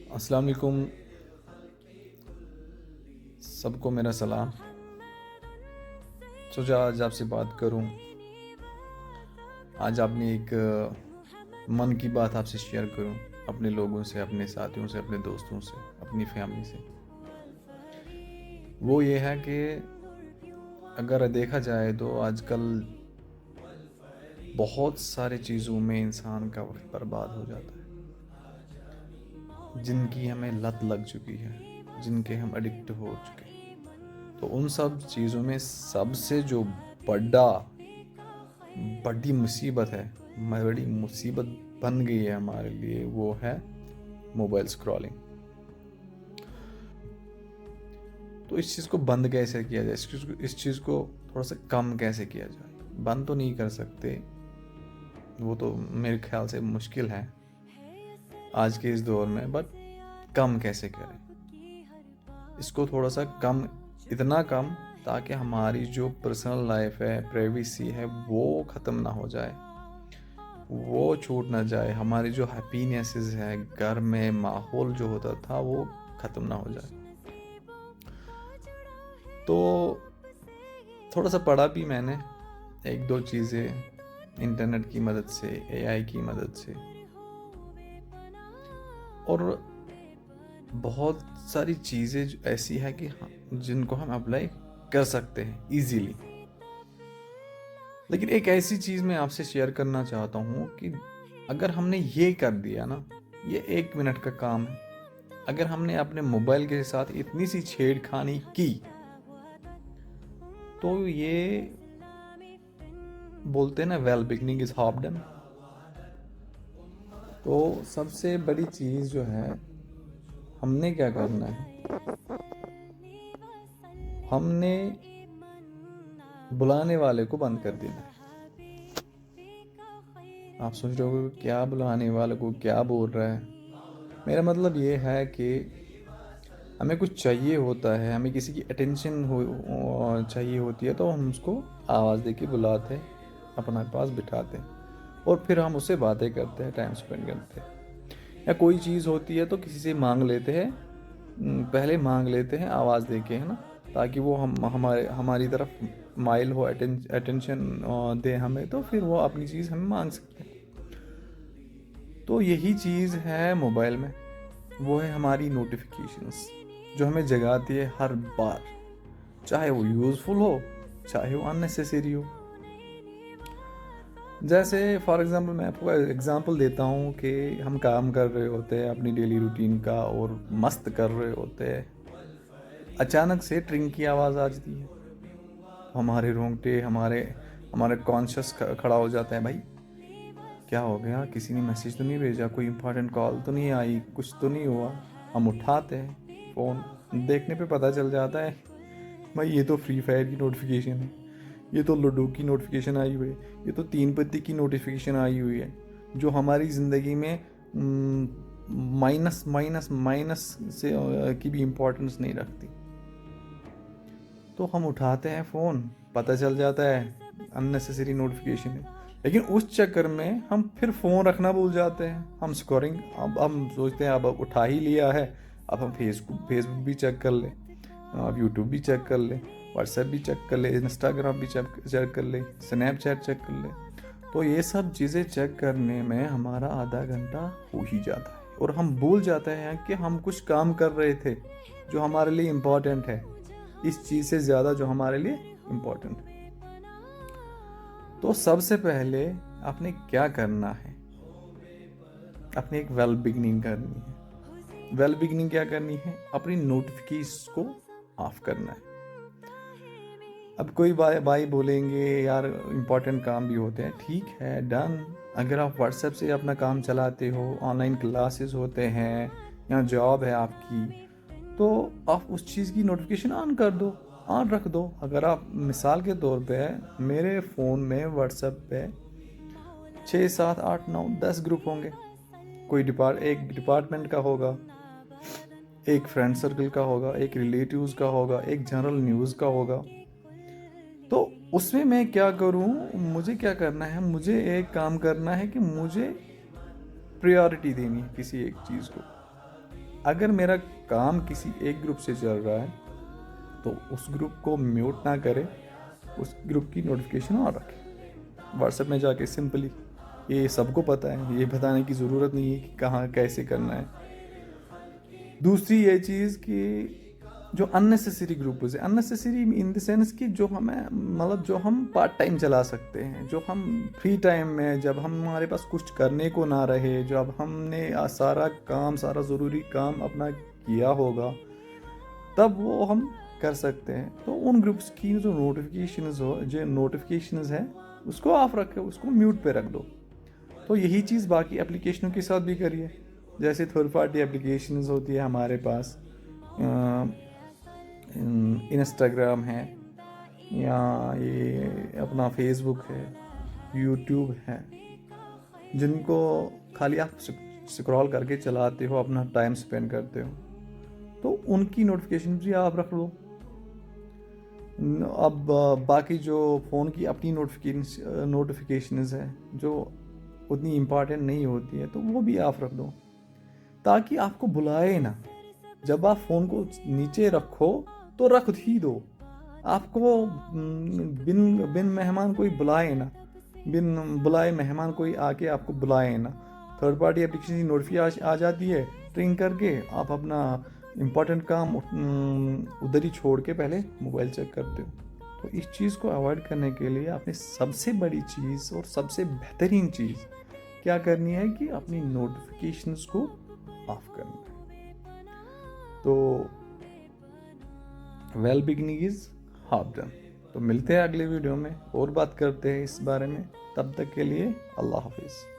अस्सलाम वालेकुम, सबको मेरा सलाम। सोचा आज आपसे बात करूं। आज आपने एक मन की बात आपसे शेयर करूं, अपने लोगों से, अपने साथियों से, अपने दोस्तों से, अपनी फैमिली से। वो ये है कि अगर देखा जाए तो आजकल बहुत सारी चीज़ों में इंसान का वक्त बर्बाद हो जाता है, जिनकी हमें लत लग चुकी है, जिनके हम एडिक्ट हो चुके हैं। तो उन सब चीज़ों में सबसे जो बड़ा बड़ी मुसीबत है, बड़ी मुसीबत बन गई है हमारे लिए, वो है मोबाइल स्क्रॉलिंग। तो इस चीज़ को बंद कैसे किया जाए, इस चीज़ को थोड़ा सा कम कैसे किया जाए। बंद तो नहीं कर सकते, वो तो मेरे ख्याल से मुश्किल है आज के इस दौर में, बट कम कैसे करें इसको, थोड़ा सा कम, इतना कम ताकि हमारी जो पर्सनल लाइफ है, प्राइवेसी है, वो ख़त्म ना हो जाए, वो छूट ना जाए। हमारी जो हैप्पीनेसेस है, घर में माहौल जो होता था, वो ख़त्म ना हो जाए। तो थोड़ा सा पढ़ा भी मैंने, एक दो चीज़ें इंटरनेट की मदद से, एआई की मदद से, और बहुत सारी चीज़ें ऐसी है कि जिनको हम अप्लाई कर सकते हैं इजीली। लेकिन एक ऐसी चीज़ मैं आपसे शेयर करना चाहता हूँ कि अगर हमने ये कर दिया ना, ये 1 मिनट का काम है, अगर हमने अपने मोबाइल के साथ इतनी सी छेड़खानी की, तो ये बोलते हैं ना, well beginning is half done. तो सबसे बड़ी चीज़ जो है, हमने क्या करना है, हमने बुलाने वाले को बंद कर देना है। आप सोच रहे हो क्या बुलाने वाले को क्या बोल रहा है। मेरा मतलब ये है कि हमें कुछ चाहिए होता है, हमें किसी की अटेंशन चाहिए होती है, तो हम उसको आवाज़ दे के बुलाते हैं, अपने पास बिठाते हैं, और फिर हम उससे बातें करते हैं, टाइम स्पेंड करते हैं। या कोई चीज़ होती है तो किसी से मांग लेते हैं, पहले मांग लेते हैं आवाज़ दे के, है ना, ताकि वो हम हमारी तरफ माइल हो, अटेंशन दे हमें, तो फिर वो अपनी चीज़ हमें मांग सकते हैं। तो यही चीज़ है मोबाइल में, वो है हमारी नोटिफिकेशंस, जो हमें जगाती है हर बार, चाहे वो यूज़फुल हो, चाहे वो अननेसेसरी हो। जैसे फॉर एग्ज़ाम्पल मैं आपको एग्ज़ाम्पल देता हूँ कि हम काम कर रहे होते हैं अपनी डेली रूटीन का, और मस्त कर रहे होते हैं, अचानक से ट्रिंग की आवाज़ आ जाती है, तो हमारे रोंगटे, हमारे हमारे कॉन्शियस खड़ा हो जाता है, भाई क्या हो गया, किसी ने मैसेज तो नहीं भेजा, कोई इंपॉर्टेंट कॉल तो नहीं आई, कुछ तो नहीं हुआ। हम उठाते हैं फ़ोन, देखने पे पता चल जाता है, भाई ये तो फ्री फायर की नोटिफिकेशन है, ये तो लूडो की नोटिफिकेशन आई हुई है, ये तो तीन पत्ती की नोटिफिकेशन आई हुई है, जो हमारी ज़िंदगी में माइनस माइनस माइनस से की भी इम्पोर्टेंस नहीं रखती। तो हम उठाते हैं फ़ोन, पता चल जाता है अननेसेसरी नोटिफिकेशन है, लेकिन उस चक्कर में हम फिर फ़ोन रखना भूल जाते हैं। हम स्क्रॉलिंग, अब हम सोचते हैं अब उठा ही लिया है, अब हम फेसबुक भी चेक कर लें, अब यूट्यूब भी चेक कर लें, व्हाट्सएप भी चेक कर ले, इंस्टाग्राम भी चेक कर ले, स्नैपचैट चेक कर ले। तो ये सब चीज़ें चेक करने में हमारा आधा घंटा हो ही जाता है, और हम भूल जाते हैं कि हम कुछ काम कर रहे थे जो हमारे लिए इम्पोर्टेंट है, इस चीज़ से ज़्यादा जो हमारे लिए इम्पोर्टेंट है। तो सबसे पहले आपने क्या करना है, अपने एक वेल बिगनिंग करनी है। वेल बिगनिंग क्या करनी है, अपनी नोटिफिकेशन को ऑफ करना है। अब कोई भाई बोलेंगे यार इम्पोर्टेंट काम भी होते हैं, ठीक है, डन। अगर आप व्हाट्सएप से अपना काम चलाते हो, ऑनलाइन क्लासेस होते हैं, या जॉब है आपकी, तो आप उस चीज़ की नोटिफिकेशन ऑन कर दो, ऑन रख दो। अगर आप मिसाल के तौर पे, मेरे फ़ोन में व्हाट्सएप पे 6 7 8 9 10 ग्रुप होंगे। एक डिपार्टमेंट का होगा, एक फ्रेंड सर्कल का होगा, एक रिलेटिव्स का होगा, एक जनरल न्यूज़ का होगा। तो उसमें मैं क्या करूं, मुझे क्या करना है, मुझे एक काम करना है कि मुझे प्रायोरिटी देनी है किसी एक चीज़ को। अगर मेरा काम किसी एक ग्रुप से चल रहा है तो उस ग्रुप को म्यूट ना करें, उस ग्रुप की नोटिफिकेशन ऑन रखें। व्हाट्सएप में जाके सिंपली, ये सबको पता है, ये बताने की ज़रूरत नहीं है कि कहाँ कैसे करना है। दूसरी ये चीज़ कि जो अननेसेसरी ग्रुप्स है, अननेसेसरी इन द सेंस कि जो हमें मतलब जो हम पार्ट टाइम चला सकते हैं, जो हम फ्री टाइम में, जब हम हमारे पास कुछ करने को ना रहे, जब हमने सारा काम, सारा ज़रूरी काम अपना किया होगा, तब वो हम कर सकते हैं। तो उन ग्रुप्स की जो नोटिफिकेशंस है उसको ऑफ रखें, उसको म्यूट पे रख दो। तो यही चीज़ बाकी एप्लीकेशनों के साथ भी करिए। जैसे थर्ड पार्टी एप्लीकेशंस होती है हमारे पास, इंस्टाग्राम है, या ये अपना फेसबुक है, यूट्यूब है, जिनको खाली आप स्क्रॉल करके चलाते हो, अपना टाइम स्पेंड करते हो, तो उनकी नोटिफिकेशन भी आप रख लो। अब बाकी जो फ़ोन की अपनी नोटिफिकेशंस है जो उतनी इम्पॉर्टेंट नहीं होती है, तो वो भी आप रख दो, ताकि आपको बुलाए ना। जब आप फ़ोन को नीचे रखो तो रख ही दो, आपको बिन बिन मेहमान कोई बुलाए ना, बिन बुलाए मेहमान कोई आके आपको बुलाए ना। थर्ड पार्टी एप्लीकेशन की नोटिफिकेशन आ जाती है, ट्रिंग करके आप अपना इम्पोर्टेंट काम उधर ही छोड़ के पहले मोबाइल चेक करते हो। तो इस चीज़ को अवॉइड करने के लिए आपने सबसे बड़ी चीज़ और सबसे बेहतरीन चीज़ क्या करनी है कि अपनी नोटिफिकेशंस को ऑफ करना है। तो well beginning is half done. तो मिलते हैं अगले वीडियो में और बात करते हैं इस बारे में। तब तक के लिए अल्लाह हाफिज़।